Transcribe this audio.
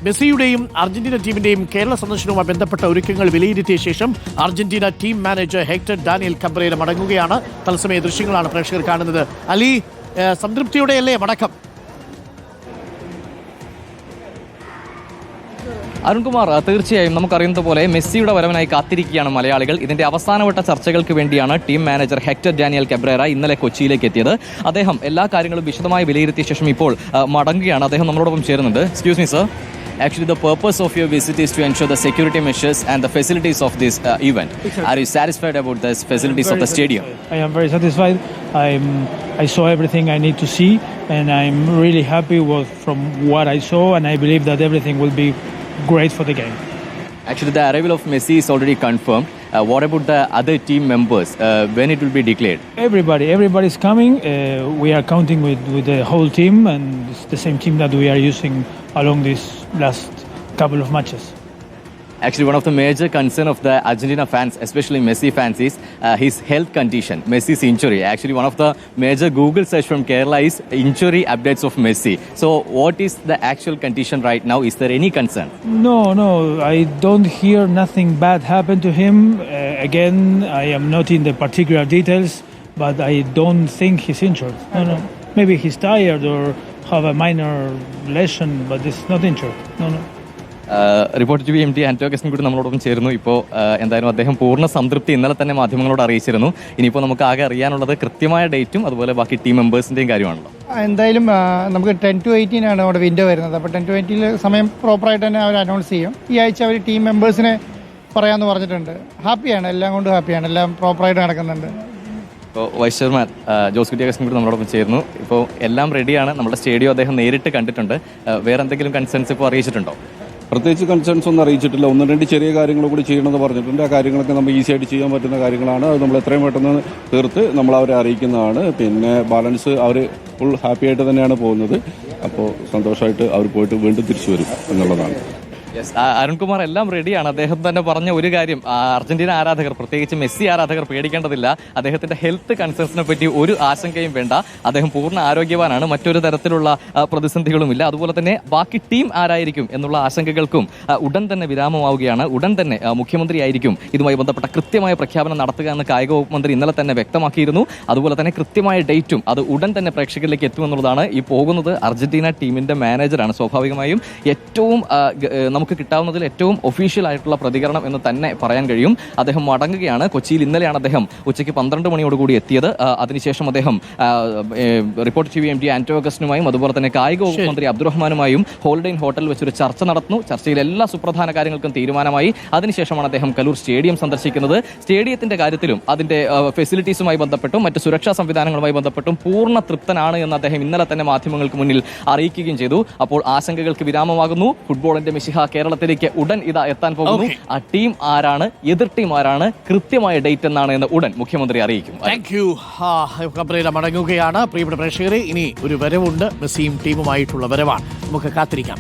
മെസ്സിയുടെയും Argentina ടീമിന്റെയും Kerala സന്ദർശനവുമായി ബന്ധപ്പെട്ട ഒരുക്കങ്ങൾ വിലയിരുത്തിയ ശേഷം Argentina team manager Hector Daniel Cabrera മടങ്ങുകയാണ്. തത്സമയ ദൃശ്യങ്ങളാണ് പ്രേക്ഷകർ കാണുന്നത്. അലി, സംതൃപ്തിയോടെയല്ലേ മടക്കം? അരുൺകുമാർ, തീർച്ചയായും നമുക്കറിയുന്നത് പോലെ മെസ്സിയുടെ വരവിനായി കാത്തിരിക്കുകയാണ് മലയാളികൾ. ഇതിന്റെ അവസാനവട്ട ചർച്ചകൾക്ക് വേണ്ടിയാണ് team manager Hector Daniel Cabrera ഇന്നലെ കൊച്ചിയിലേക്ക് എത്തിയത്. അദ്ദേഹം എല്ലാ കാര്യങ്ങളും വിശദമായി വിലയിരുത്തിയ ശേഷം ഇപ്പോൾ മടങ്ങുകയാണ്. അദ്ദേഹം നമ്മളോടൊപ്പം ചേരുന്നുണ്ട്. Excuse me sir, actually the purpose of your visit is to ensure the security measures and the facilities of this event. Are you satisfied about the facilities of the stadium? I am very satisfied. I saw everything I need to see, and I'm really happy from what I saw, and I believe that everything will be great for the game. Actually, the arrival of Messi is already confirmed. What about the other team members? When it will be declared? Everybody's coming. We are counting with the whole team, and it's the same team that we are using along these last couple of matches. Actually, one of the major concern of the Argentina fans, especially Messi fans, is his health condition, Messi's injury. Actually, one of the major Google search from Kerala is injury updates of Messi. So, what is the actual condition right now? Is there any concern? No, I don't hear nothing bad happen to him. Again, I am not in the particular details, but I don't think he's injured. No. Maybe he's tired or have a minor lesion, but it's not injured. No. Report T V M T Anto Augustine കൂടി നമ്മളോടൊപ്പം ചേരുന്നു. ഇപ്പോൾ എന്തായാലും അദ്ദേഹം പൂർണ്ണ സംതൃപ്തി ഇന്നലെ തന്നെ മാധ്യമങ്ങളോട് അറിയിച്ചിരുന്നു. ഇനിയിപ്പോൾ നമുക്ക് ആകെ അറിയാനുള്ളത് കൃത്യമായ ഡേറ്റും അതുപോലെ ബാക്കി ടീം മെമ്പേഴ്സിന്റെയും കാര്യമാണല്ലോ. എന്തായാലും നമുക്ക് 10 to 18 ആണ് അവിടെ വിൻഡോ വരുന്നത്. അപ്പോൾ 10 to 18 സമയം പ്രോപ്പറായിട്ട് തന്നെ അവർ അനൗൺസ് ചെയ്യും. ഈ ആഴ്ച അവർ ടീം മെമ്പേഴ്സിനെ പറയാമെന്ന് പറഞ്ഞിട്ടുണ്ട്. ഹാപ്പിയാണ്, എല്ലാം കൊണ്ട് ഹാപ്പിയാണ്, എല്ലാം പ്രോപ്പറായിട്ട് നടക്കുന്നുണ്ട്. ഇപ്പോൾ വൈസ് ചെയർമാൻ ജോസ് കുട്ടി അഗസ്റ്റിൻ കൂടി നമ്മളോടൊപ്പം ചേരുന്നു. ഇപ്പോൾ എല്ലാം റെഡിയാണ്. നമ്മുടെ സ്റ്റേഡിയം അദ്ദേഹം നേരിട്ട് കണ്ടിട്ടുണ്ട്. വേറെ എന്തെങ്കിലും കൺസേൺസ് ഇപ്പോൾ അറിയിച്ചിട്ടുണ്ടോ? പ്രത്യേകിച്ച് കൺസേൺസ് ഒന്നും അറിയിച്ചിട്ടില്ല. 1-2 ചെറിയ കാര്യങ്ങൾ കൂടി ചെയ്യണമെന്ന് പറഞ്ഞിട്ടുണ്ട്. ആ കാര്യങ്ങളൊക്കെ നമുക്ക് ഈസി ആയിട്ട് ചെയ്യാൻ പറ്റുന്ന കാര്യങ്ങളാണ്. അത് നമ്മൾ എത്രയും പെട്ടെന്ന് തീർത്ത് നമ്മൾ അവരെ അറിയിക്കുന്നതാണ്. പിന്നെ ബാലൻസ് അവർ ഫുൾ ഹാപ്പി ആയിട്ട് തന്നെയാണ് പോകുന്നത്. അപ്പോൾ സന്തോഷമായിട്ട് അവർ പോയിട്ട് വീണ്ടും തിരിച്ചു വരും എന്നുള്ളതാണ്. അരുൺകുമാർ, എല്ലാം റെഡിയാണ്. അദ്ദേഹം തന്നെ പറഞ്ഞ ഒരു കാര്യം, അർജന്റീന ആരാധകർ, പ്രത്യേകിച്ച് മെസ്സി ആരാധകർ പേടിക്കേണ്ടതില്ല. അദ്ദേഹത്തിന്റെ ഹെൽത്ത് കൺസേൺസിനെ പറ്റി ഒരു ആശങ്കയും വേണ്ട. അദ്ദേഹം പൂർണ്ണ ആരോഗ്യവാനാണ്. മറ്റൊരു തരത്തിലുള്ള പ്രതിസന്ധികളുമില്ല. അതുപോലെ തന്നെ ബാക്കി ടീം ആരായിരിക്കും എന്നുള്ള ആശങ്കകൾക്കും ഉടൻ തന്നെ വിരാമമാവുകയാണ്. ഉടൻ തന്നെ മുഖ്യമന്ത്രിയായിരിക്കും ഇതുമായി ബന്ധപ്പെട്ട കൃത്യമായ പ്രഖ്യാപനം നടത്തുക എന്ന് കായിക വകുപ്പ് മന്ത്രി ഇന്നലെ തന്നെ വ്യക്തമാക്കിയിരുന്നു. അതുപോലെ തന്നെ കൃത്യമായ ഡേറ്റും അത് ഉടൻ തന്നെ പ്രേക്ഷകരിലേക്ക് എത്തുമെന്നുള്ളതാണ്. ഈ പോകുന്നത് അർജന്റീന ടീമിന്റെ മാനേജറാണ്. സ്വാഭാവികമായും ഏറ്റവും നമുക്ക് കിട്ടാവുന്നതിൽ ഏറ്റവും ഒഫീഷ്യൽ ആയിട്ടുള്ള പ്രതികരണം എന്ന് തന്നെ പറയാൻ കഴിയും. അദ്ദേഹം മടങ്ങുകയാണ്. കൊച്ചിയിൽ ഇന്നലെയാണ് അദ്ദേഹം ഉച്ചയ്ക്ക് 12 മണിയോടുകൂടി എത്തിയത്. അതിനുശേഷം അദ്ദേഹം report T V M T Anto അഗസ്റ്റിനുമായും അതുപോലെ തന്നെ കായിക വകുപ്പ് മന്ത്രി അബ്ദുറഹ്മാനുമായും ഹോളിഡേ ഇൻ ഹോട്ടലിൽ വെച്ചൊരു ചർച്ച നടന്നു. ചർച്ചയിൽ എല്ലാ സുപ്രധാന കാര്യങ്ങൾക്കും തീരുമാനമായി. അതിനുശേഷമാണ് അദ്ദേഹം കലൂർ സ്റ്റേഡിയം സന്ദർശിക്കുന്നത്. സ്റ്റേഡിയത്തിന്റെ കാര്യത്തിലും അതിന്റെ ഫെസിലിറ്റീസുമായി ബന്ധപ്പെട്ടും മറ്റ് സുരക്ഷാ സംവിധാനങ്ങളുമായി ബന്ധപ്പെട്ടും പൂർണ്ണ തൃപ്തനാണ് എന്ന് അദ്ദേഹം ഇന്നലെ തന്നെ മാധ്യമങ്ങൾക്ക് മുന്നിൽ അറിയിക്കുകയും ചെയ്തു. അപ്പോൾ ആശങ്കകൾക്ക് വിരാമമാകുന്നു. ഫുട്ബോളിന്റെ മിശിഹ കേരളത്തിലേക്ക് ഉടൻ ഇതാ എത്താൻ പോകുന്നു. ആ ടീം ആരാണ്, എതിർ ടീം ആരാണ്, കൃത്യമായ ഡേറ്റ് എന്നാണ് എന്ന് ഉടൻ മുഖ്യമന്ത്രി അറിയിക്കും. Thank you. കബ്രേര മടങ്ങുകയാണ്. പ്രിയപ്പെട്ട പ്രേക്ഷകരെ, ഇനി ഒരു വരവുണ്ട്. മെസ്സിയും ടീമുമായിട്ടുള്ള വരവാണ്. നമുക്ക് കാത്തിരിക്കാം.